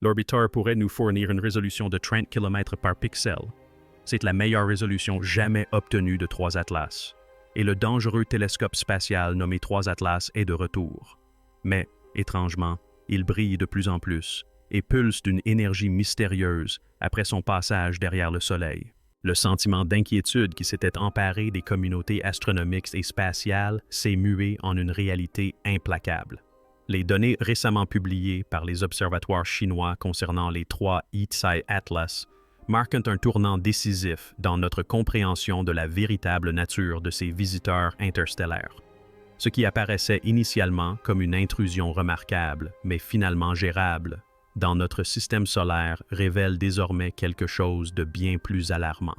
L'orbiteur pourrait nous fournir une résolution de 30 km par pixel. C'est la meilleure résolution jamais obtenue de 3 Atlas. Et le dangereux télescope spatial nommé 3 Atlas est de retour. Mais, étrangement, il brille de plus en plus et pulse d'une énergie mystérieuse après son passage derrière le Soleil. Le sentiment d'inquiétude qui s'était emparé des communautés astronomiques et spatiales s'est mué en une réalité implacable. Les données récemment publiées par les observatoires chinois concernant les 3 Eat-Side Atlas marquent un tournant décisif dans notre compréhension de la véritable nature de ces visiteurs interstellaires. Ce qui apparaissait initialement comme une intrusion remarquable, mais finalement gérable, dans notre système solaire révèle désormais quelque chose de bien plus alarmant.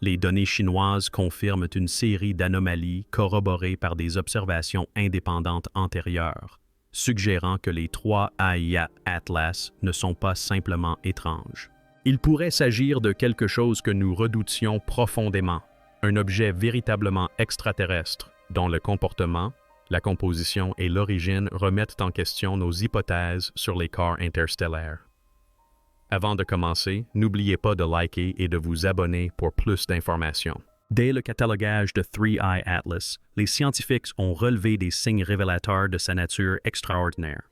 Les données chinoises confirment une série d'anomalies corroborées par des observations indépendantes antérieures, suggérant que les 3 AIA Atlas ne sont pas simplement étranges. Il pourrait s'agir de quelque chose que nous redoutions profondément, un objet véritablement extraterrestre, dont le comportement, la composition et l'origine remettent en question nos hypothèses sur les corps interstellaires. Avant de commencer, n'oubliez pas de liker et de vous abonner pour plus d'informations. Dès le catalogage de 3i Atlas, les scientifiques ont relevé des signes révélateurs de sa nature extraordinaire.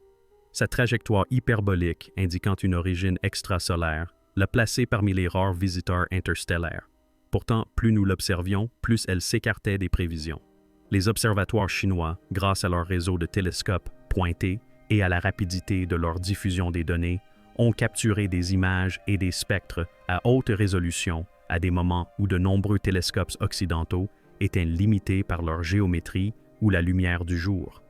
Sa trajectoire hyperbolique indiquant une origine extrasolaire l'a placée parmi les rares visiteurs interstellaires. Pourtant, plus nous l'observions, plus elle s'écartait des prévisions. Les observatoires chinois, grâce à leur réseau de télescopes pointés et à la rapidité de leur diffusion des données, ont capturé des images et des spectres à haute résolution à des moments où de nombreux télescopes occidentaux étaient limités par leur géométrie ou la lumière du jour.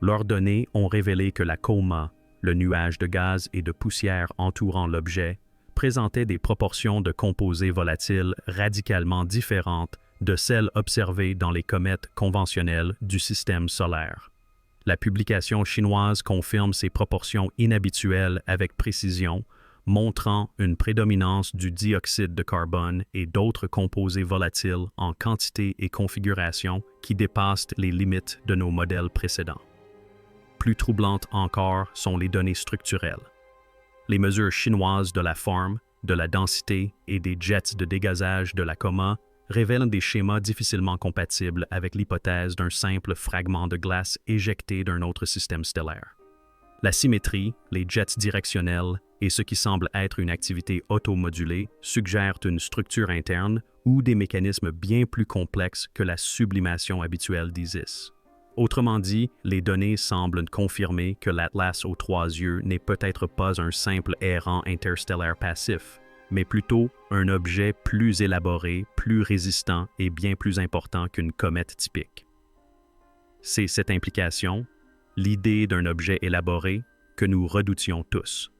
Leurs données ont révélé que la coma, le nuage de gaz et de poussière entourant l'objet, présentait des proportions de composés volatiles radicalement différentes de celles observées dans les comètes conventionnelles du système solaire. La publication chinoise confirme ces proportions inhabituelles avec précision, montrant une prédominance du dioxyde de carbone et d'autres composés volatiles en quantité et configuration qui dépassent les limites de nos modèles précédents. Plus troublantes encore sont les données structurelles. Les mesures chinoises de la forme, de la densité et des jets de dégazage de la coma révèlent des schémas difficilement compatibles avec l'hypothèse d'un simple fragment de glace éjecté d'un autre système stellaire. La symétrie, les jets directionnels et ce qui semble être une activité automodulée suggèrent une structure interne ou des mécanismes bien plus complexes que la sublimation habituelle d'Isis. Autrement dit, les données semblent confirmer que l'Atlas aux 3 yeux n'est peut-être pas un simple errant interstellaire passif, mais plutôt un objet plus élaboré, plus résistant et bien plus important qu'une comète typique. C'est cette implication, l'idée d'un objet élaboré, que nous redoutions tous.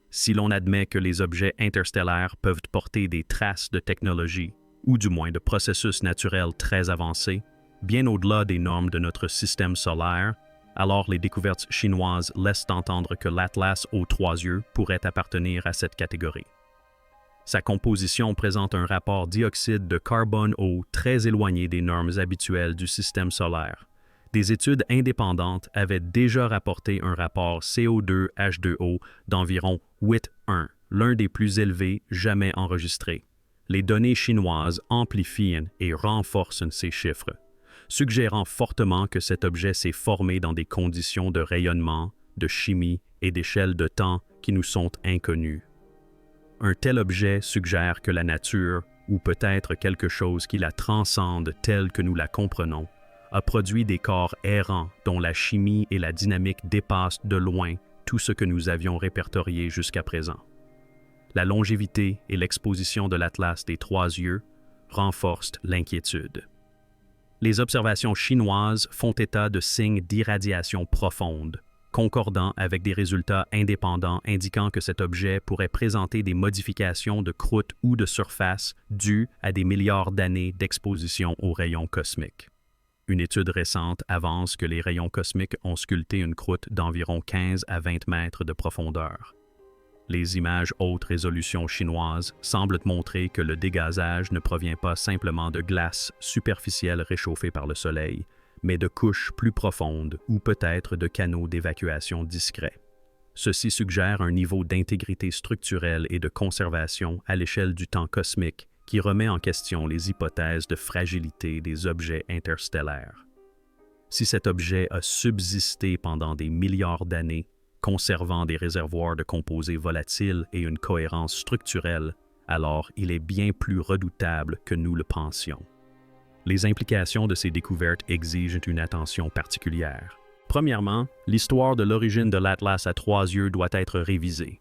Si l'on admet que les objets interstellaires peuvent porter des traces de technologie, ou du moins de processus naturels très avancés, bien au-delà des normes de notre système solaire, alors les découvertes chinoises laissent entendre que l'Atlas aux 3 yeux pourrait appartenir à cette catégorie. Sa composition présente un rapport dioxyde de carbone-eau très éloigné des normes habituelles du système solaire. Des études indépendantes avaient déjà rapporté un rapport CO2H2O d'environ 8,1, l'un des plus élevés jamais enregistrés. Les données chinoises amplifient et renforcent ces chiffres, suggérant fortement que cet objet s'est formé dans des conditions de rayonnement, de chimie et d'échelle de temps qui nous sont inconnues. Un tel objet suggère que la nature, ou peut-être quelque chose qui la transcende telle que nous la comprenons, a produit des corps errants dont la chimie et la dynamique dépassent de loin tout ce que nous avions répertorié jusqu'à présent. La longévité et l'exposition de l'Atlas des 3 yeux renforcent l'inquiétude. Les observations chinoises font état de signes d'irradiation profonde, concordant avec des résultats indépendants indiquant que cet objet pourrait présenter des modifications de croûte ou de surface dues à des milliards d'années d'exposition aux rayons cosmiques. Une étude récente avance que les rayons cosmiques ont sculpté une croûte d'environ 15 à 20 mètres de profondeur. Les images haute résolution chinoises semblent montrer que le dégazage ne provient pas simplement de glace superficielle réchauffée par le Soleil, mais de couches plus profondes ou peut-être de canaux d'évacuation discrets. Ceci suggère un niveau d'intégrité structurelle et de conservation à l'échelle du temps cosmique qui remet en question les hypothèses de fragilité des objets interstellaires. Si cet objet a subsisté pendant des milliards d'années, conservant des réservoirs de composés volatiles et une cohérence structurelle, alors il est bien plus redoutable que nous le pensions. Les implications de ces découvertes exigent une attention particulière. Premièrement, l'histoire de l'origine de l'Atlas à 3 yeux doit être révisée.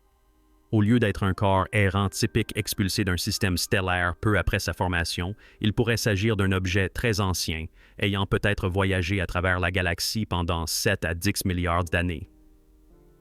Au lieu d'être un corps errant typique expulsé d'un système stellaire peu après sa formation, il pourrait s'agir d'un objet très ancien, ayant peut-être voyagé à travers la galaxie pendant 7 à 10 milliards d'années.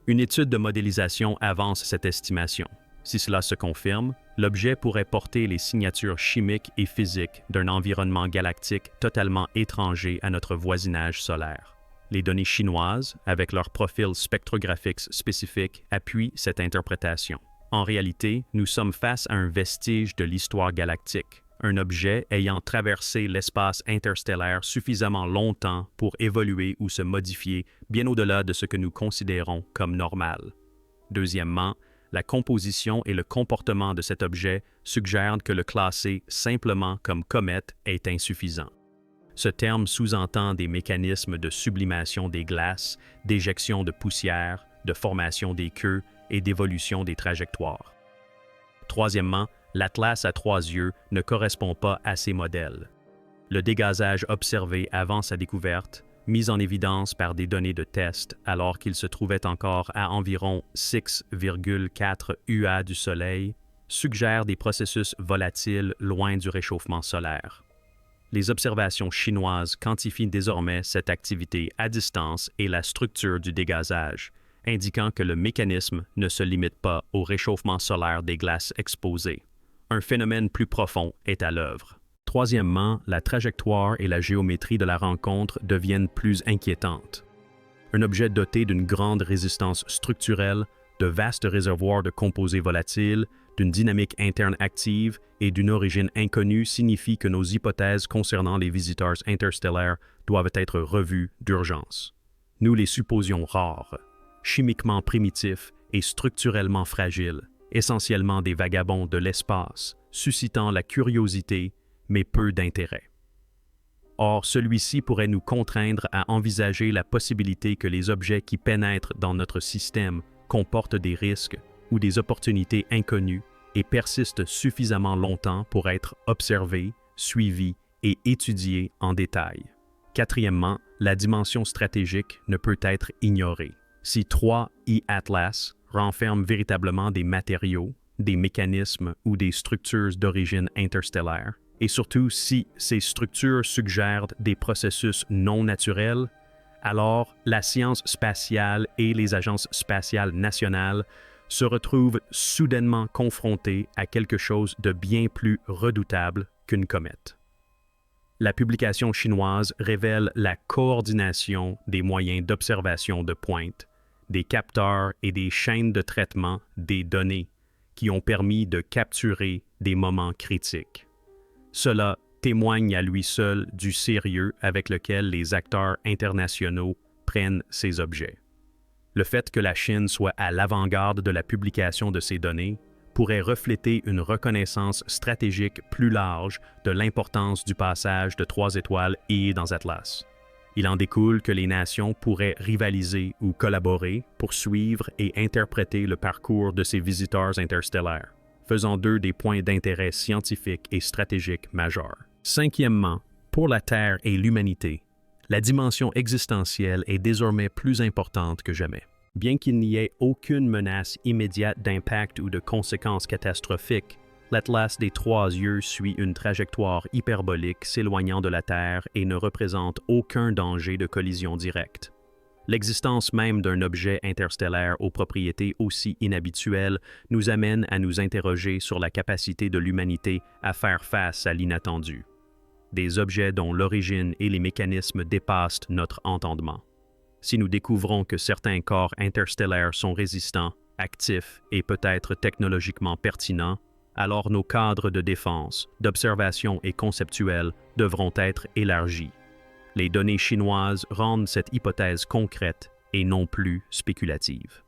Une étude de modélisation avance cette estimation. Si cela se confirme, l'objet pourrait porter les signatures chimiques et physiques d'un environnement galactique totalement étranger à notre voisinage solaire. Les données chinoises, avec leurs profils spectrographiques spécifiques, appuient cette interprétation. En réalité, nous sommes face à un vestige de l'histoire galactique, un objet ayant traversé l'espace interstellaire suffisamment longtemps pour évoluer ou se modifier bien au-delà de ce que nous considérons comme normal. Deuxièmement, la composition et le comportement de cet objet suggèrent que le classer simplement comme comète est insuffisant. Ce terme sous-entend des mécanismes de sublimation des glaces, d'éjection de poussière, de formation des queues et d'évolution des trajectoires. Troisièmement, l'Atlas à 3 yeux ne correspond pas à ces modèles. Le dégazage observé avant sa découverte, mis en évidence par des données de test alors qu'il se trouvait encore à environ 6,4 UA du Soleil, suggère des processus volatiles loin du réchauffement solaire. Les observations chinoises quantifient désormais cette activité à distance et la structure du dégazage, indiquant que le mécanisme ne se limite pas au réchauffement solaire des glaces exposées. Un phénomène plus profond est à l'œuvre. Troisièmement, la trajectoire et la géométrie de la rencontre deviennent plus inquiétantes. Un objet doté d'une grande résistance structurelle, de vastes réservoirs de composés volatiles, d'une dynamique interne active et d'une origine inconnue signifie que nos hypothèses concernant les visiteurs interstellaires doivent être revues d'urgence. Nous les supposions rares, chimiquement primitifs et structurellement fragiles, essentiellement des vagabonds de l'espace, suscitant la curiosité mais peu d'intérêt. Or, celui-ci pourrait nous contraindre à envisager la possibilité que les objets qui pénètrent dans notre système comportent des risques ou des opportunités inconnues et persistent suffisamment longtemps pour être observés, suivis et étudiés en détail. Quatrièmement, la dimension stratégique ne peut être ignorée. Si 3I Atlas renferme véritablement des matériaux, des mécanismes ou des structures d'origine interstellaire, et surtout si ces structures suggèrent des processus non naturels, alors la science spatiale et les agences spatiales nationales se retrouvent soudainement confrontées à quelque chose de bien plus redoutable qu'une comète. La publication chinoise révèle la coordination des moyens d'observation de pointe, des capteurs et des chaînes de traitement des données qui ont permis de capturer des moments critiques. Cela témoigne à lui seul du sérieux avec lequel les acteurs internationaux prennent ces objets. Le fait que la Chine soit à l'avant-garde de la publication de ces données pourrait refléter une reconnaissance stratégique plus large de l'importance du passage de 3 étoiles I dans Atlas. Il en découle que les nations pourraient rivaliser ou collaborer pour suivre et interpréter le parcours de ces visiteurs interstellaires, faisant d'eux des points d'intérêt scientifique et stratégique majeurs. Cinquièmement, pour la Terre et l'humanité, la dimension existentielle est désormais plus importante que jamais. Bien qu'il n'y ait aucune menace immédiate d'impact ou de conséquences catastrophiques, l'Atlas des 3 yeux suit une trajectoire hyperbolique s'éloignant de la Terre et ne représente aucun danger de collision directe. L'existence même d'un objet interstellaire aux propriétés aussi inhabituelles nous amène à nous interroger sur la capacité de l'humanité à faire face à l'inattendu. Des objets dont l'origine et les mécanismes dépassent notre entendement. Si nous découvrons que certains corps interstellaires sont résistants, actifs et peut-être technologiquement pertinents, alors nos cadres de défense, d'observation et conceptuels devront être élargis. Les données chinoises rendent cette hypothèse concrète et non plus spéculative.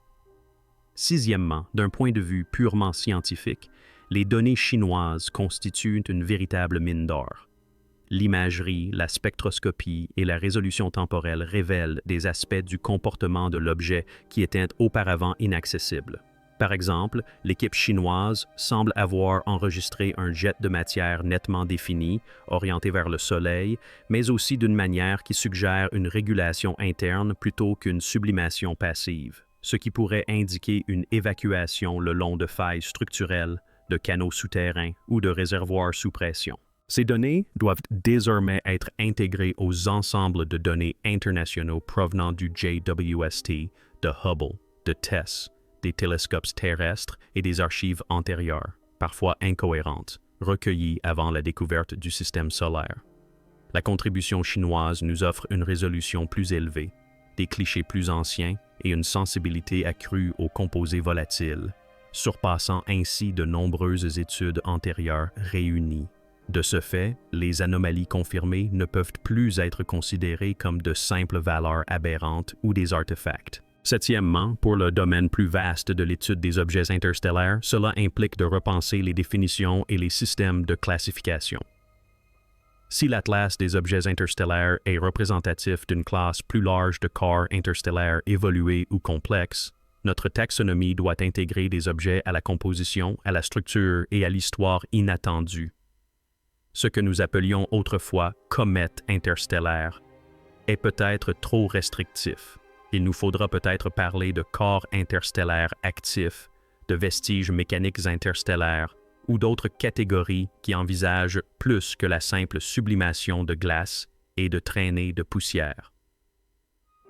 Sixièmement, d'un point de vue purement scientifique, les données chinoises constituent une véritable mine d'or. L'imagerie, la spectroscopie et la résolution temporelle révèlent des aspects du comportement de l'objet qui étaient auparavant inaccessibles. Par exemple, l'équipe chinoise semble avoir enregistré un jet de matière nettement défini, orienté vers le Soleil, mais aussi d'une manière qui suggère une régulation interne plutôt qu'une sublimation passive, ce qui pourrait indiquer une évacuation le long de failles structurelles, de canaux souterrains ou de réservoirs sous pression. Ces données doivent désormais être intégrées aux ensembles de données internationaux provenant du JWST, de Hubble, de TESS, des télescopes terrestres et des archives antérieures, parfois incohérentes, recueillies avant la découverte du système solaire. La contribution chinoise nous offre une résolution plus élevée, des clichés plus anciens et une sensibilité accrue aux composés volatiles, surpassant ainsi de nombreuses études antérieures réunies. De ce fait, les anomalies confirmées ne peuvent plus être considérées comme de simples valeurs aberrantes ou des artefacts. Septièmement, pour le domaine plus vaste de l'étude des objets interstellaires, cela implique de repenser les définitions et les systèmes de classification. Si l'atlas des objets interstellaires est représentatif d'une classe plus large de corps interstellaires évolués ou complexes, notre taxonomie doit intégrer des objets à la composition, à la structure et à l'histoire inattendue. Ce que nous appelions autrefois comètes interstellaires est peut-être trop restrictif. Il nous faudra peut-être parler de corps interstellaires actifs, de vestiges mécaniques interstellaires ou d'autres catégories qui envisagent plus que la simple sublimation de glace et de traînées de poussière.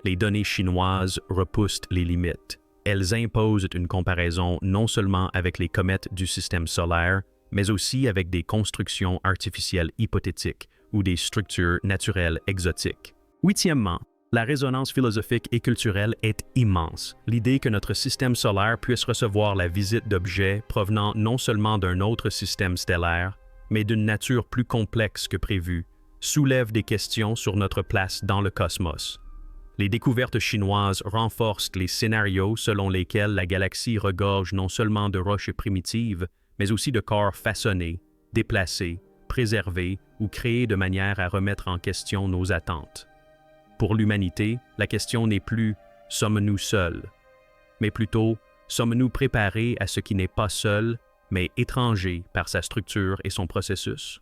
Les données chinoises repoussent les limites. Elles imposent une comparaison non seulement avec les comètes du système solaire, mais aussi avec des constructions artificielles hypothétiques ou des structures naturelles exotiques. Huitièmement, la résonance philosophique et culturelle est immense. L'idée que notre système solaire puisse recevoir la visite d'objets provenant non seulement d'un autre système stellaire, mais d'une nature plus complexe que prévu, soulève des questions sur notre place dans le cosmos. Les découvertes chinoises renforcent les scénarios selon lesquels la galaxie regorge non seulement de roches primitives, mais aussi de corps façonnés, déplacés, préservés ou créés de manière à remettre en question nos attentes. Pour l'humanité, la question n'est plus « sommes-nous seuls ?», mais plutôt « sommes-nous préparés à ce qui n'est pas seul, mais étranger par sa structure et son processus ?»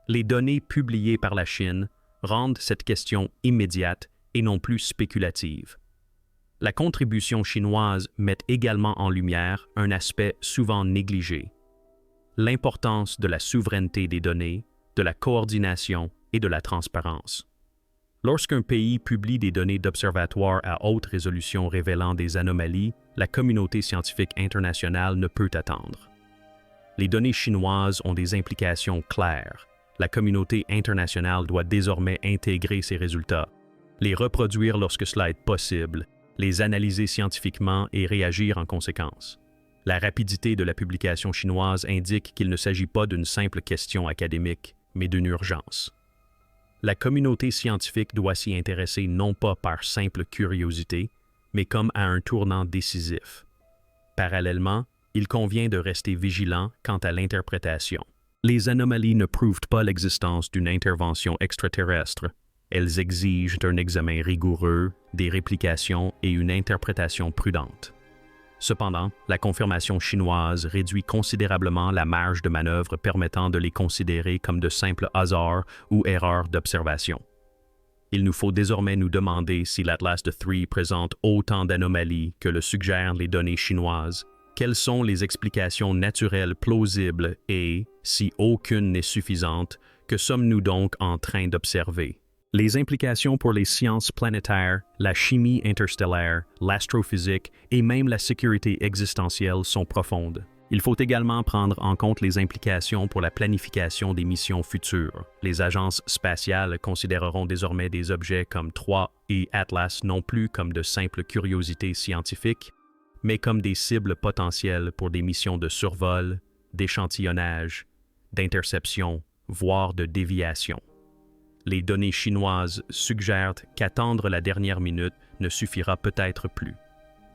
Les données publiées par la Chine rendent cette question immédiate et non plus spéculative. La contribution chinoise met également en lumière un aspect souvent négligé: l'importance de la souveraineté des données, de la coordination et de la transparence. Lorsqu'un pays publie des données d'observatoire à haute résolution révélant des anomalies, la communauté scientifique internationale ne peut attendre. Les données chinoises ont des implications claires. La communauté internationale doit désormais intégrer ces résultats, les reproduire lorsque cela est possible, les analyser scientifiquement et réagir en conséquence. La rapidité de la publication chinoise indique qu'il ne s'agit pas d'une simple question académique, mais d'une urgence. La communauté scientifique doit s'y intéresser non pas par simple curiosité, mais comme à un tournant décisif. Parallèlement, il convient de rester vigilant quant à l'interprétation. Les anomalies ne prouvent pas l'existence d'une intervention extraterrestre. Elles exigent un examen rigoureux, des réplications et une interprétation prudente. Cependant, la confirmation chinoise réduit considérablement la marge de manœuvre permettant de les considérer comme de simples hasards ou erreurs d'observation. Il nous faut désormais nous demander si l'Atlas de Three présente autant d'anomalies que le suggèrent les données chinoises. Quelles sont les explications naturelles plausibles et, si aucune n'est suffisante, que sommes-nous donc en train d'observer? Les implications pour les sciences planétaires, la chimie interstellaire, l'astrophysique et même la sécurité existentielle sont profondes. Il faut également prendre en compte les implications pour la planification des missions futures. Les agences spatiales considéreront désormais des objets comme Trois et Atlas non plus comme de simples curiosités scientifiques, mais comme des cibles potentielles pour des missions de survol, d'échantillonnage, d'interception, voire de déviation. Les données chinoises suggèrent qu'attendre la dernière minute ne suffira peut-être plus.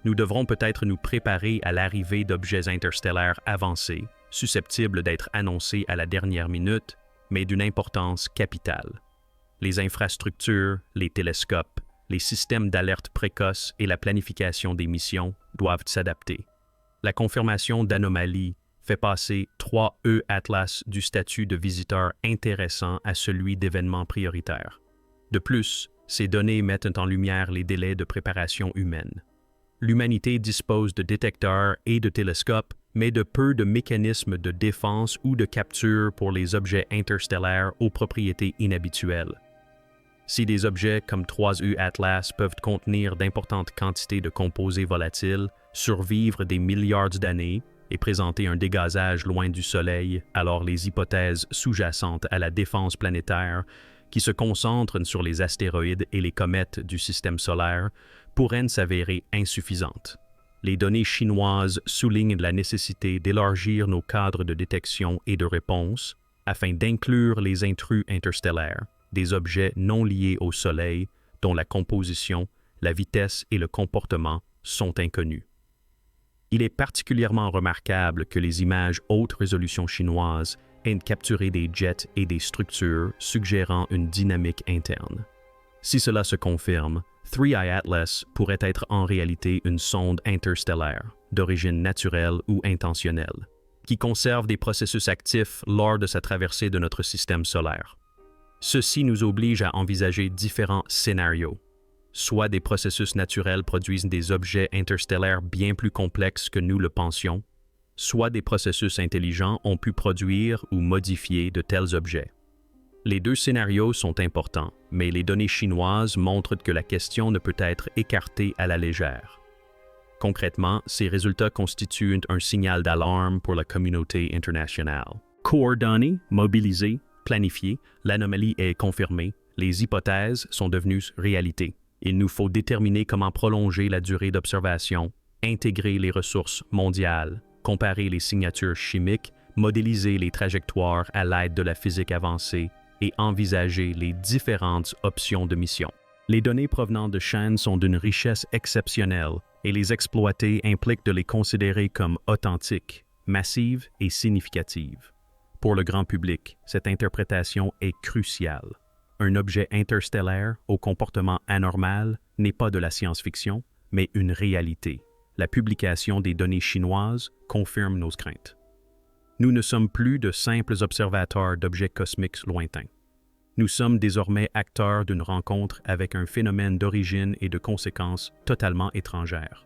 Nous devrons peut-être nous préparer à l'arrivée d'objets interstellaires avancés, susceptibles d'être annoncés à la dernière minute, mais d'une importance capitale. Les infrastructures, les télescopes, les systèmes d'alerte précoce et la planification des missions doivent s'adapter. La confirmation d'anomalies fait passer 3E Atlas du statut de visiteur intéressant à celui d'événement prioritaire. De plus, ces données mettent en lumière les délais de préparation humaine. L'humanité dispose de détecteurs et de télescopes, mais de peu de mécanismes de défense ou de capture pour les objets interstellaires aux propriétés inhabituelles. Si des objets comme 3U Atlas peuvent contenir d'importantes quantités de composés volatiles, survivre des milliards d'années et présenter un dégazage loin du Soleil, alors les hypothèses sous-jacentes à la défense planétaire, qui se concentrent sur les astéroïdes et les comètes du système solaire, pourraient s'avérer insuffisantes. Les données chinoises soulignent la nécessité d'élargir nos cadres de détection et de réponse afin d'inclure les intrus interstellaires, des objets non liés au Soleil dont la composition, la vitesse et le comportement sont inconnus. Il est particulièrement remarquable que les images haute résolution chinoises aient capturé des jets et des structures suggérant une dynamique interne. Si cela se confirme, 3I Atlas pourrait être en réalité une sonde interstellaire, d'origine naturelle ou intentionnelle, qui conserve des processus actifs lors de sa traversée de notre système solaire. Ceci nous oblige à envisager différents scénarios. Soit des processus naturels produisent des objets interstellaires bien plus complexes que nous le pensions, soit des processus intelligents ont pu produire ou modifier de tels objets. Les deux scénarios sont importants, mais les données chinoises montrent que la question ne peut être écartée à la légère. Concrètement, ces résultats constituent un signal d'alarme pour la communauté internationale. Coordonnée, mobilisée, planifiée, l'anomalie est confirmée, les hypothèses sont devenues réalité. Il nous faut déterminer comment prolonger la durée d'observation, intégrer les ressources mondiales, comparer les signatures chimiques, modéliser les trajectoires à l'aide de la physique avancée et envisager les différentes options de mission. Les données provenant de chaînes sont d'une richesse exceptionnelle et les exploiter implique de les considérer comme authentiques, massives et significatives. Pour le grand public, cette interprétation est cruciale. Un objet interstellaire au comportement anormal n'est pas de la science-fiction, mais une réalité. La publication des données chinoises confirme nos craintes. Nous ne sommes plus de simples observateurs d'objets cosmiques lointains. Nous sommes désormais acteurs d'une rencontre avec un phénomène d'origine et de conséquences totalement étrangères.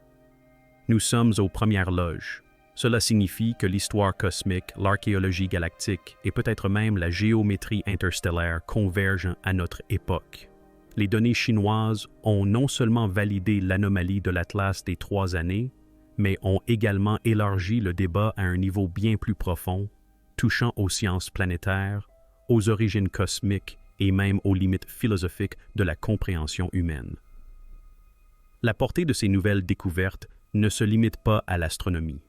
Nous sommes aux premières loges. Cela signifie que l'histoire cosmique, l'archéologie galactique et peut-être même la géométrie interstellaire convergent à notre époque. Les données chinoises ont non seulement validé l'anomalie de l'Atlas des 3 années, mais ont également élargi le débat à un niveau bien plus profond, touchant aux sciences planétaires, aux origines cosmiques et même aux limites philosophiques de la compréhension humaine. La portée de ces nouvelles découvertes ne se limite pas à l'astronomie.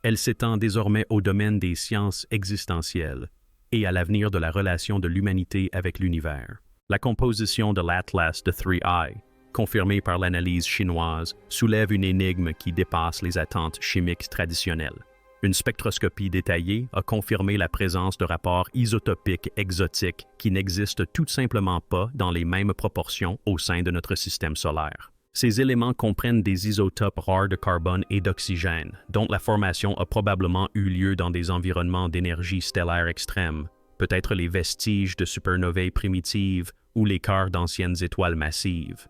Elle s'étend désormais au domaine des sciences existentielles et à l'avenir de la relation de l'humanité avec l'univers. La composition de l'Atlas de 3I, confirmée par l'analyse chinoise, soulève une énigme qui dépasse les attentes chimiques traditionnelles. Une spectroscopie détaillée a confirmé la présence de rapports isotopiques exotiques qui n'existent tout simplement pas dans les mêmes proportions au sein de notre système solaire. Ces éléments comprennent des isotopes rares de carbone et d'oxygène, dont la formation a probablement eu lieu dans des environnements d'énergie stellaire extrême, peut-être les vestiges de supernovae primitives ou les cœurs d'anciennes étoiles massives.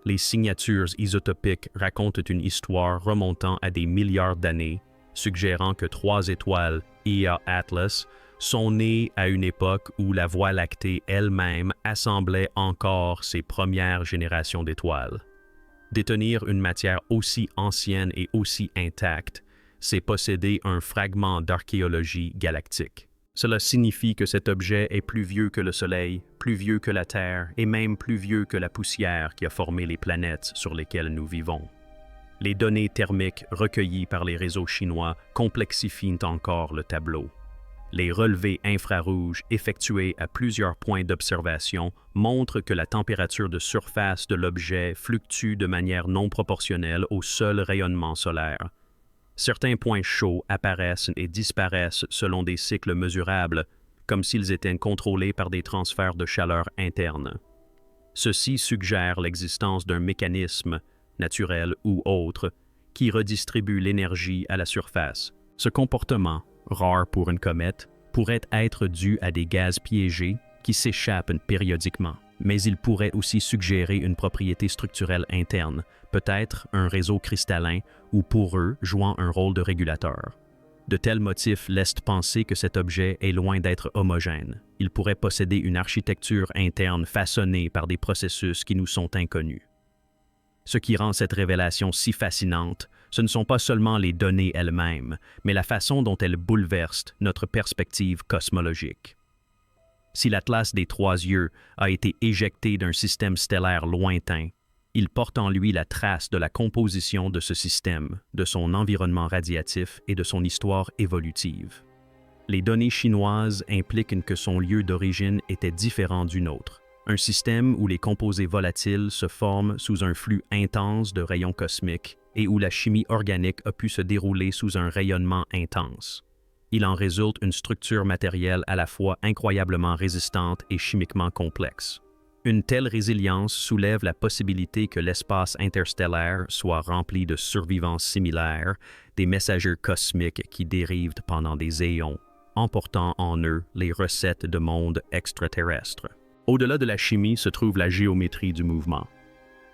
Les signatures isotopiques racontent une histoire remontant à des milliards d'années, suggérant que 3 étoiles Ia Atlas sont nées à une époque où la Voie lactée elle-même assemblait encore ses premières générations d'étoiles. Détenir une matière aussi ancienne et aussi intacte, c'est posséder un fragment d'archéologie galactique. Cela signifie que cet objet est plus vieux que le Soleil, plus vieux que la Terre et même plus vieux que la poussière qui a formé les planètes sur lesquelles nous vivons. Les données thermiques recueillies par les réseaux chinois complexifient encore le tableau. Les relevés infrarouges effectués à plusieurs points d'observation montrent que la température de surface de l'objet fluctue de manière non proportionnelle au seul rayonnement solaire. Certains points chauds apparaissent et disparaissent selon des cycles mesurables, comme s'ils étaient contrôlés par des transferts de chaleur internes. Ceci suggère l'existence d'un mécanisme, naturel ou autre, qui redistribue l'énergie à la surface. Ce comportement, rare pour une comète, pourrait être dû à des gaz piégés qui s'échappent périodiquement, mais il pourrait aussi suggérer une propriété structurelle interne, peut-être un réseau cristallin ou poreux jouant un rôle de régulateur. De tels motifs laissent penser que cet objet est loin d'être homogène. Il pourrait posséder une architecture interne façonnée par des processus qui nous sont inconnus. Ce qui rend cette révélation si fascinante, ce ne sont pas seulement les données elles-mêmes, mais la façon dont elles bouleversent notre perspective cosmologique. Si l'Atlas des Trois Yeux a été éjecté d'un système stellaire lointain, il porte en lui la trace de la composition de ce système, de son environnement radiatif et de son histoire évolutive. Les données chinoises impliquent que son lieu d'origine était différent du nôtre. Un système où les composés volatiles se forment sous un flux intense de rayons cosmiques et où la chimie organique a pu se dérouler sous un rayonnement intense. Il en résulte une structure matérielle à la fois incroyablement résistante et chimiquement complexe. Une telle résilience soulève la possibilité que l'espace interstellaire soit rempli de survivants similaires, des messagers cosmiques qui dérivent pendant des éons, emportant en eux les recettes de mondes extraterrestres. Au-delà de la chimie se trouve la géométrie du mouvement.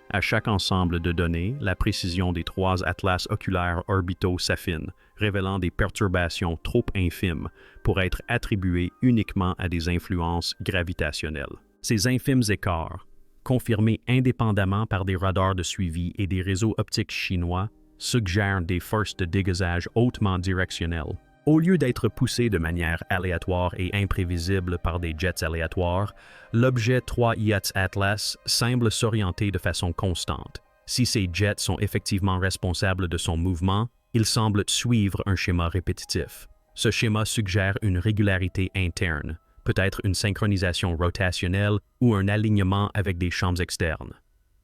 À chaque ensemble de données, la précision des trois atlas oculaires orbitaux s'affine, révélant des perturbations trop infimes pour être attribuées uniquement à des influences gravitationnelles. Ces infimes écarts, confirmés indépendamment par des radars de suivi et des réseaux optiques chinois, suggèrent des forces de dégazage hautement directionnelles. Au lieu d'être poussé de manière aléatoire et imprévisible par des jets aléatoires, l'objet 3IATS Atlas semble s'orienter de façon constante. Si ces jets sont effectivement responsables de son mouvement, ils semblent suivre un schéma répétitif. Ce schéma suggère une régularité interne, peut-être une synchronisation rotationnelle ou un alignement avec des champs externes.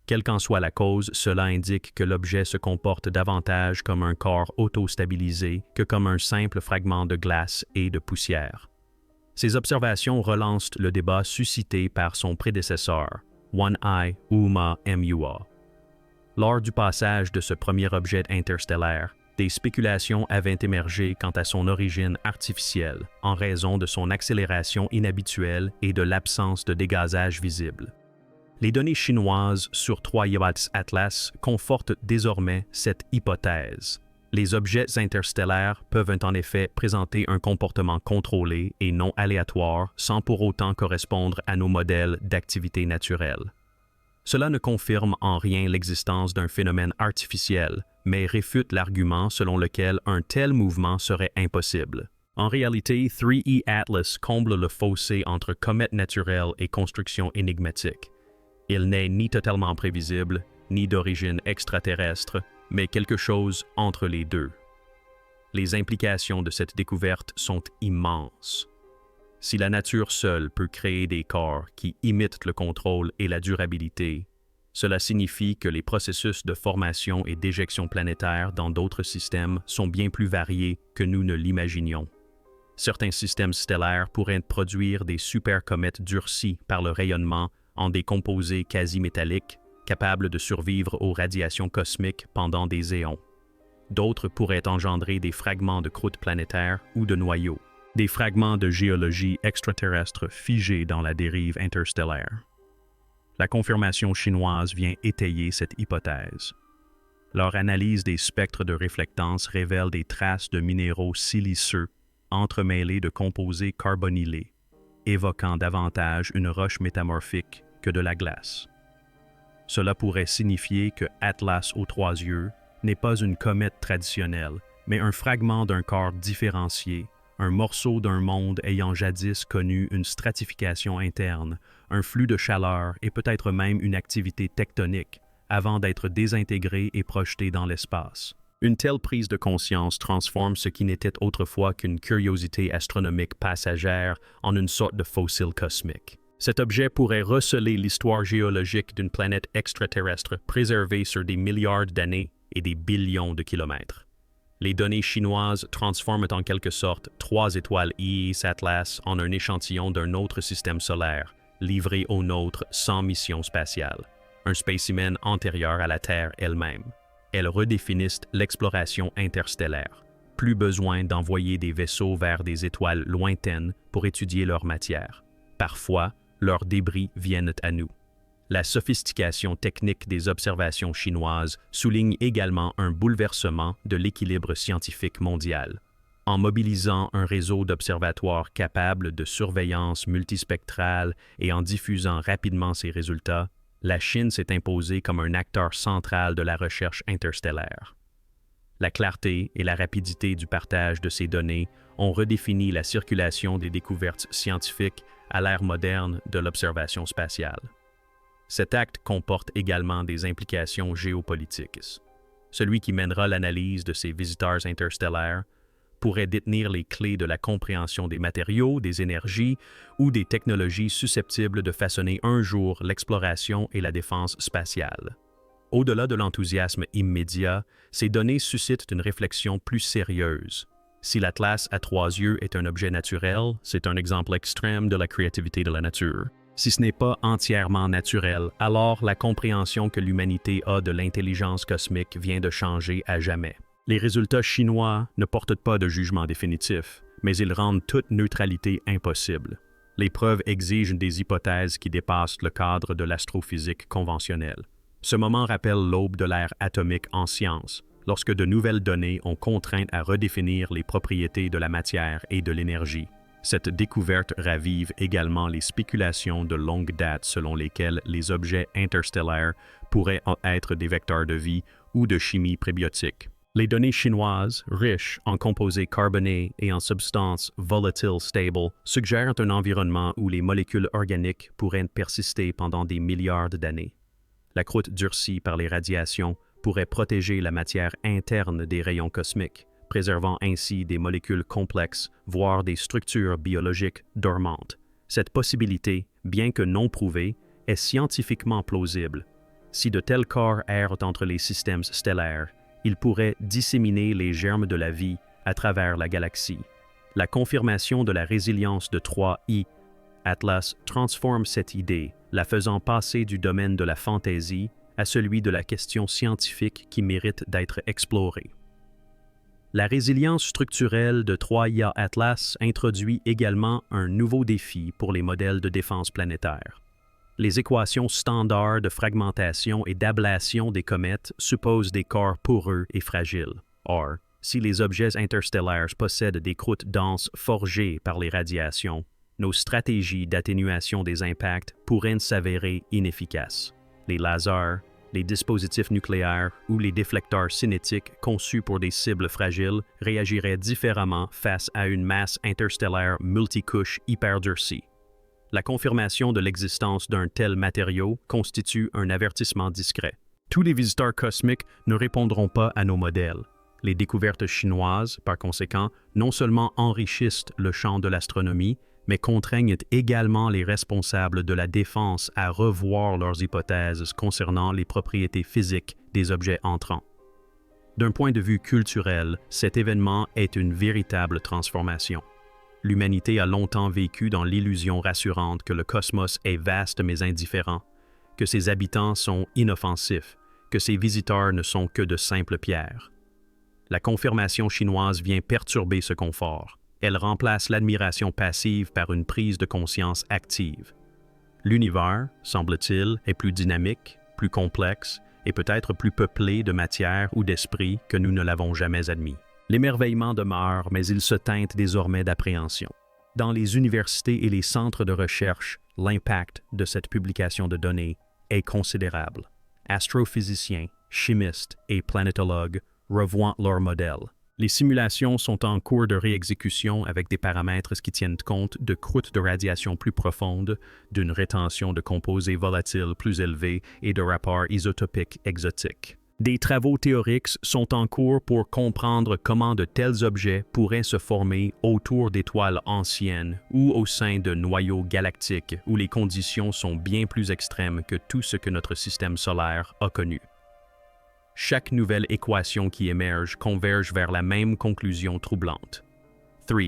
Quelle qu'en soit la cause, cela indique que l'objet se comporte davantage comme un corps auto-stabilisé que comme un simple fragment de glace et de poussière. Ces observations relancent le débat suscité par son prédécesseur, One-Eye Oumuamua. Lors du passage de ce premier objet interstellaire, des spéculations avaient émergé quant à son origine artificielle, en raison de son accélération inhabituelle et de l'absence de dégazage visible. Les données chinoises sur 3IATS Atlas confortent désormais cette hypothèse. Les objets interstellaires peuvent en effet présenter un comportement contrôlé et non aléatoire sans pour autant correspondre à nos modèles d'activité naturelle. Cela ne confirme en rien l'existence d'un phénomène artificiel, mais réfute l'argument selon lequel un tel mouvement serait impossible. En réalité, 3E Atlas comble le fossé entre comète naturelle et construction énigmatique. Il n'est ni totalement prévisible, ni d'origine extraterrestre, mais quelque chose entre les deux. Les implications de cette découverte sont immenses. Si la nature seule peut créer des corps qui imitent le contrôle et la durabilité, cela signifie que les processus de formation et d'éjection planétaire dans d'autres systèmes sont bien plus variés que nous ne l'imaginions. Certains systèmes stellaires pourraient produire des supercomètes durcies par le rayonnement en des composés quasi-métalliques, capables de survivre aux radiations cosmiques pendant des éons. D'autres pourraient engendrer des fragments de croûte planétaire ou de noyaux, des fragments de géologie extraterrestre figés dans la dérive interstellaire. La confirmation chinoise vient étayer cette hypothèse. Leur analyse des spectres de réflectance révèle des traces de minéraux siliceux entremêlés de composés carbonylés, évoquant davantage une roche métamorphique que de la glace. Cela pourrait signifier que Atlas aux trois yeux n'est pas une comète traditionnelle, mais un fragment d'un corps différencié, un morceau d'un monde ayant jadis connu une stratification interne, un flux de chaleur et peut-être même une activité tectonique, avant d'être désintégré et projeté dans l'espace. Une telle prise de conscience transforme ce qui n'était autrefois qu'une curiosité astronomique passagère en une sorte de fossile cosmique. Cet objet pourrait receler l'histoire géologique d'une planète extraterrestre préservée sur des milliards d'années et des billions de kilomètres. Les données chinoises transforment en quelque sorte 3 étoiles Isis Atlas en un échantillon d'un autre système solaire, livré au nôtre sans mission spatiale, un spécimen antérieur à la Terre elle-même. Elles redéfinissent l'exploration interstellaire. Plus besoin d'envoyer des vaisseaux vers des étoiles lointaines pour étudier leur matière. Parfois, leurs débris viennent à nous. La sophistication technique des observations chinoises souligne également un bouleversement de l'équilibre scientifique mondial. En mobilisant un réseau d'observatoires capables de surveillance multispectrale et en diffusant rapidement ses résultats, la Chine s'est imposée comme un acteur central de la recherche interstellaire. La clarté et la rapidité du partage de ces données ont redéfini la circulation des découvertes scientifiques à l'ère moderne de l'observation spatiale. Cet acte comporte également des implications géopolitiques. Celui qui mènera l'analyse de ces visiteurs interstellaires pourrait détenir les clés de la compréhension des matériaux, des énergies ou des technologies susceptibles de façonner un jour l'exploration et la défense spatiale. Au-delà de l'enthousiasme immédiat, ces données suscitent une réflexion plus sérieuse. Si l'Atlas à 3 yeux est un objet naturel, c'est un exemple extrême de la créativité de la nature. Si ce n'est pas entièrement naturel, alors la compréhension que l'humanité a de l'intelligence cosmique vient de changer à jamais. Les résultats chinois ne portent pas de jugement définitif, mais ils rendent toute neutralité impossible. Les preuves exigent des hypothèses qui dépassent le cadre de l'astrophysique conventionnelle. Ce moment rappelle l'aube de l'ère atomique en sciences, lorsque de nouvelles données ont contraint à redéfinir les propriétés de la matière et de l'énergie. Cette découverte ravive également les spéculations de longue date selon lesquelles les objets interstellaires pourraient être des vecteurs de vie ou de chimie prébiotique. Les données chinoises, riches en composés carbonés et en substances volatile stable, suggèrent un environnement où les molécules organiques pourraient persister pendant des milliards d'années. La croûte durcie par les radiations pourrait protéger la matière interne des rayons cosmiques, préservant ainsi des molécules complexes, voire des structures biologiques dormantes. Cette possibilité, bien que non prouvée, est scientifiquement plausible. Si de tels corps errent entre les systèmes stellaires, ils pourraient disséminer les germes de la vie à travers la galaxie. La confirmation de la résilience de 3I Atlas transforme cette idée, la faisant passer du domaine de la fantaisie à celui de la question scientifique qui mérite d'être explorée. La résilience structurelle de 3IA Atlas introduit également un nouveau défi pour les modèles de défense planétaire. Les équations standards de fragmentation et d'ablation des comètes supposent des corps poreux et fragiles. Or, si les objets interstellaires possèdent des croûtes denses forgées par les radiations, nos stratégies d'atténuation des impacts pourraient s'avérer inefficaces. Les lasers, les dispositifs nucléaires ou les déflecteurs cinétiques conçus pour des cibles fragiles réagiraient différemment face à une masse interstellaire multicouche hyperdurcie. La confirmation de l'existence d'un tel matériau constitue un avertissement discret. Tous les visiteurs cosmiques ne répondront pas à nos modèles. Les découvertes chinoises, par conséquent, non seulement enrichissent le champ de l'astronomie, mais contraignent également les responsables de la défense à revoir leurs hypothèses concernant les propriétés physiques des objets entrants. D'un point de vue culturel, cet événement est une véritable transformation. L'humanité a longtemps vécu dans l'illusion rassurante que le cosmos est vaste mais indifférent, que ses habitants sont inoffensifs, que ses visiteurs ne sont que de simples pierres. La confirmation chinoise vient perturber ce confort. Elle remplace l'admiration passive par une prise de conscience active. L'univers, semble-t-il, est plus dynamique, plus complexe et peut-être plus peuplé de matière ou d'esprit que nous ne l'avons jamais admis. L'émerveillement demeure, mais il se teinte désormais d'appréhension. Dans les universités et les centres de recherche, l'impact de cette publication de données est considérable. Astrophysiciens, chimistes et planétologues revoient leurs modèles. Les simulations sont en cours de réexécution avec des paramètres qui tiennent compte de croûtes de radiation plus profondes, d'une rétention de composés volatiles plus élevée et de rapports isotopiques exotiques. Des travaux théoriques sont en cours pour comprendre comment de tels objets pourraient se former autour d'étoiles anciennes ou au sein de noyaux galactiques où les conditions sont bien plus extrêmes que tout ce que notre système solaire a connu. Chaque nouvelle équation qui émerge converge vers la même conclusion troublante. 3.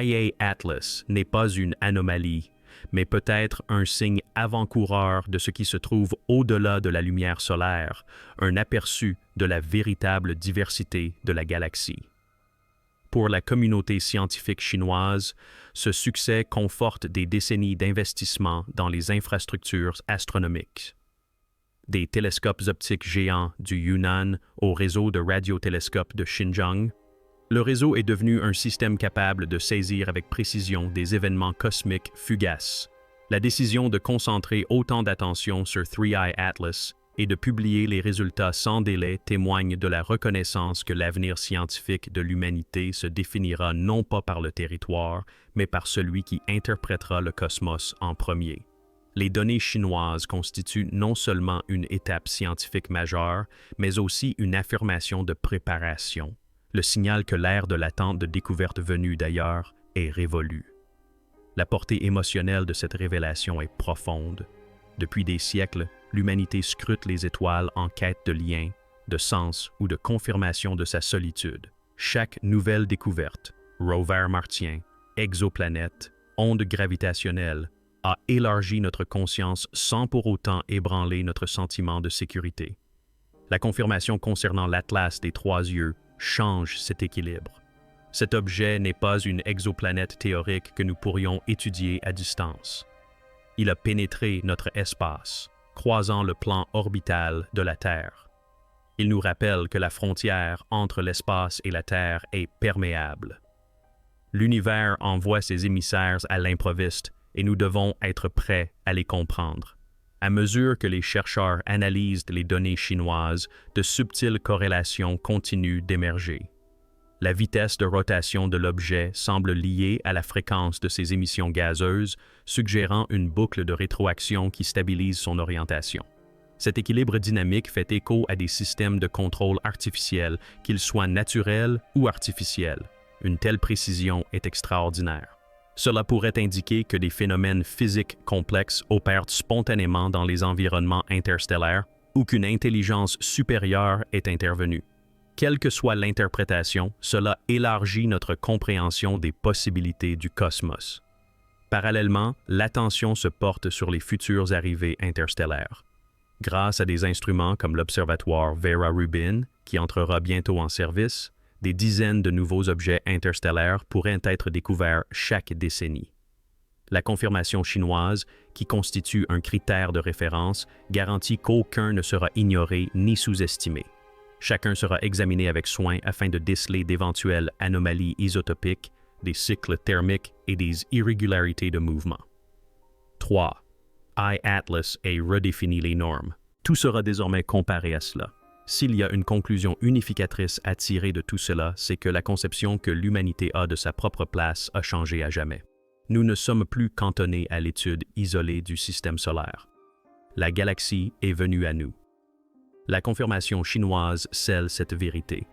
IA Atlas n'est pas une anomalie, mais peut-être un signe avant-coureur de ce qui se trouve au-delà de la lumière solaire, un aperçu de la véritable diversité de la galaxie. Pour la communauté scientifique chinoise, ce succès conforte des décennies d'investissement dans les infrastructures astronomiques. Des télescopes optiques géants du Yunnan au réseau de radiotélescopes de Xinjiang, le réseau est devenu un système capable de saisir avec précision des événements cosmiques fugaces. La décision de concentrer autant d'attention sur 3i Atlas et de publier les résultats sans délai témoigne de la reconnaissance que l'avenir scientifique de l'humanité se définira non pas par le territoire, mais par celui qui interprétera le cosmos en premier. Les données chinoises constituent non seulement une étape scientifique majeure, mais aussi une affirmation de préparation. Le signal que l'ère de l'attente de découverte venue d'ailleurs est révolue. La portée émotionnelle de cette révélation est profonde. Depuis des siècles, l'humanité scrute les étoiles en quête de liens, de sens ou de confirmation de sa solitude. Chaque nouvelle découverte, rover martien, exoplanète, onde gravitationnelle, a élargi notre conscience sans pour autant ébranler notre sentiment de sécurité. La confirmation concernant l'Atlas des trois yeux change cet équilibre. Cet objet n'est pas une exoplanète théorique que nous pourrions étudier à distance. Il a pénétré notre espace, croisant le plan orbital de la Terre. Il nous rappelle que la frontière entre l'espace et la Terre est perméable. L'univers envoie ses émissaires à l'improviste et nous devons être prêts à les comprendre. À mesure que les chercheurs analysent les données chinoises, de subtiles corrélations continuent d'émerger. La vitesse de rotation de l'objet semble liée à la fréquence de ses émissions gazeuses, suggérant une boucle de rétroaction qui stabilise son orientation. Cet équilibre dynamique fait écho à des systèmes de contrôle artificiels, qu'ils soient naturels ou artificiels. Une telle précision est extraordinaire. Cela pourrait indiquer que des phénomènes physiques complexes opèrent spontanément dans les environnements interstellaires ou qu'une intelligence supérieure est intervenue. Quelle que soit l'interprétation, cela élargit notre compréhension des possibilités du cosmos. Parallèlement, l'attention se porte sur les futures arrivées interstellaires. Grâce à des instruments comme l'observatoire Vera Rubin, qui entrera bientôt en service, des dizaines de nouveaux objets interstellaires pourraient être découverts chaque décennie. La confirmation chinoise, qui constitue un critère de référence, garantit qu'aucun ne sera ignoré ni sous-estimé. Chacun sera examiné avec soin afin de déceler d'éventuelles anomalies isotopiques, des cycles thermiques et des irrégularités de mouvement. 3. iAtlas a redéfini les normes. Tout sera désormais comparé à cela. S'il y a une conclusion unificatrice à tirer de tout cela, c'est que la conception que l'humanité a de sa propre place a changé à jamais. Nous ne sommes plus cantonnés à l'étude isolée du système solaire. La galaxie est venue à nous. La confirmation chinoise scelle cette vérité.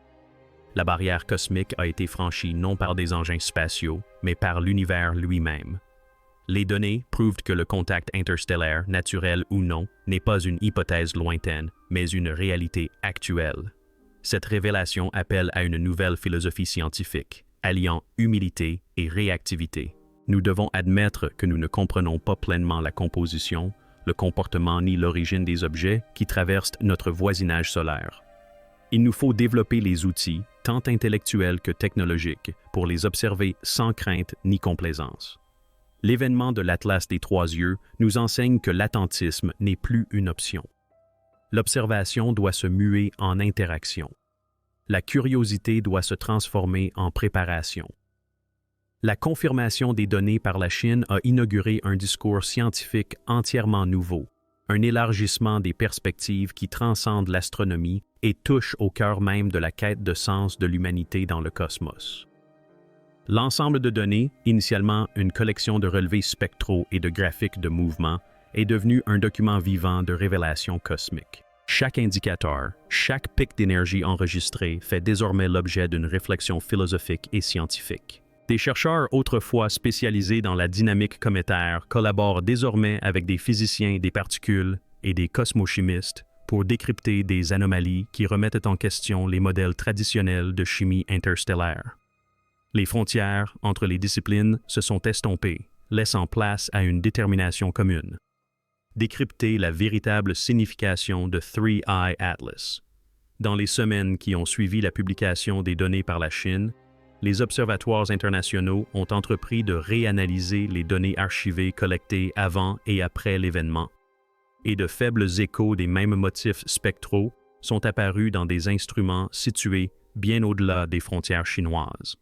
La barrière cosmique a été franchie non par des engins spatiaux, mais par l'univers lui-même. Les données prouvent que le contact interstellaire, naturel ou non, n'est pas une hypothèse lointaine, mais une réalité actuelle. Cette révélation appelle à une nouvelle philosophie scientifique, alliant humilité et réactivité. Nous devons admettre que nous ne comprenons pas pleinement la composition, le comportement ni l'origine des objets qui traversent notre voisinage solaire. Il nous faut développer les outils, tant intellectuels que technologiques, pour les observer sans crainte ni complaisance. L'événement de l'Atlas des trois yeux nous enseigne que l'attentisme n'est plus une option. L'observation doit se muer en interaction. La curiosité doit se transformer en préparation. La confirmation des données par la Chine a inauguré un discours scientifique entièrement nouveau, un élargissement des perspectives qui transcendent l'astronomie et touche au cœur même de la quête de sens de l'humanité dans le cosmos. L'ensemble de données, initialement une collection de relevés spectraux et de graphiques de mouvement, est devenu un document vivant de révélations cosmiques. Chaque indicateur, chaque pic d'énergie enregistré fait désormais l'objet d'une réflexion philosophique et scientifique. Des chercheurs autrefois spécialisés dans la dynamique cométaire collaborent désormais avec des physiciens des particules et des cosmochimistes pour décrypter des anomalies qui remettent en question les modèles traditionnels de chimie interstellaire. Les frontières entre les disciplines se sont estompées, laissant place à une détermination commune. Décrypter la véritable signification de Three Eye Atlas. Dans les semaines qui ont suivi la publication des données par la Chine, les observatoires internationaux ont entrepris de réanalyser les données archivées collectées avant et après l'événement, et de faibles échos des mêmes motifs spectraux sont apparus dans des instruments situés bien au-delà des frontières chinoises.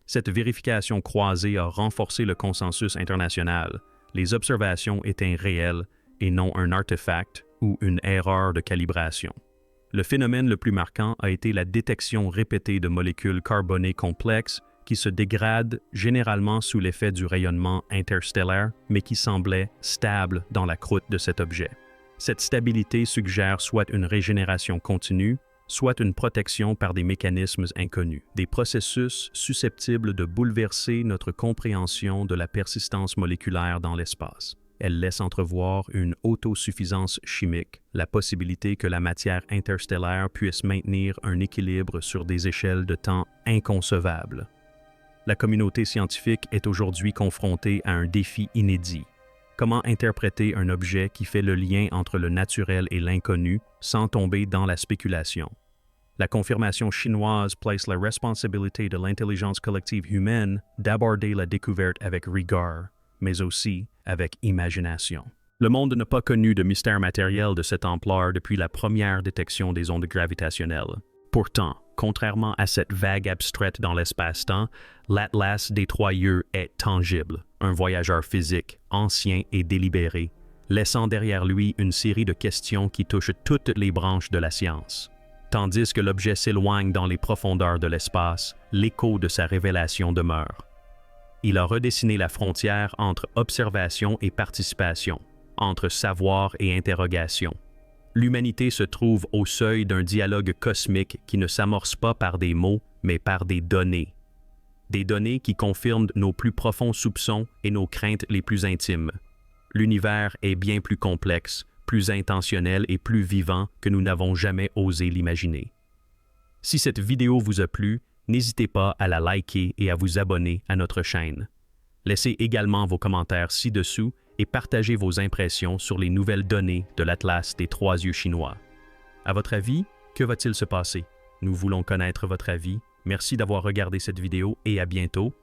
Cette vérification croisée a renforcé le consensus international. Les observations étaient réelles et non un artefact ou une erreur de calibration. Le phénomène le plus marquant a été la détection répétée de molécules carbonées complexes qui se dégradent généralement sous l'effet du rayonnement interstellaire, mais qui semblaient stables dans la croûte de cet objet. Cette stabilité suggère soit une régénération continue, soit une protection par des mécanismes inconnus, des processus susceptibles de bouleverser notre compréhension de la persistance moléculaire dans l'espace. Elle laisse entrevoir une autosuffisance chimique, la possibilité que la matière interstellaire puisse maintenir un équilibre sur des échelles de temps inconcevables. La communauté scientifique est aujourd'hui confrontée à un défi inédit. Comment interpréter un objet qui fait le lien entre le naturel et l'inconnu sans tomber dans la spéculation? La confirmation chinoise place la responsabilité de l'intelligence collective humaine d'aborder la découverte avec rigueur, mais aussi avec imagination. Le monde n'a pas connu de mystère matériel de cette ampleur depuis la première détection des ondes gravitationnelles. Pourtant, contrairement à cette vague abstraite dans l'espace-temps, l'Atlas des Trois Yeux est tangible, un voyageur physique, ancien et délibéré, laissant derrière lui une série de questions qui touchent toutes les branches de la science. Tandis que l'objet s'éloigne dans les profondeurs de l'espace, l'écho de sa révélation demeure. Il a redessiné la frontière entre observation et participation, entre savoir et interrogation. L'humanité se trouve au seuil d'un dialogue cosmique qui ne s'amorce pas par des mots, mais par des données. Des données qui confirment nos plus profonds soupçons et nos craintes les plus intimes. L'univers est bien plus complexe, plus intentionnel et plus vivant que nous n'avons jamais osé l'imaginer. Si cette vidéo vous a plu, n'hésitez pas à la liker et à vous abonner à notre chaîne. Laissez également vos commentaires ci-dessous et partagez vos impressions sur les nouvelles données de l'Atlas des Trois Yeux chinois. À votre avis, que va-t-il se passer? Nous voulons connaître votre avis. Merci d'avoir regardé cette vidéo et à bientôt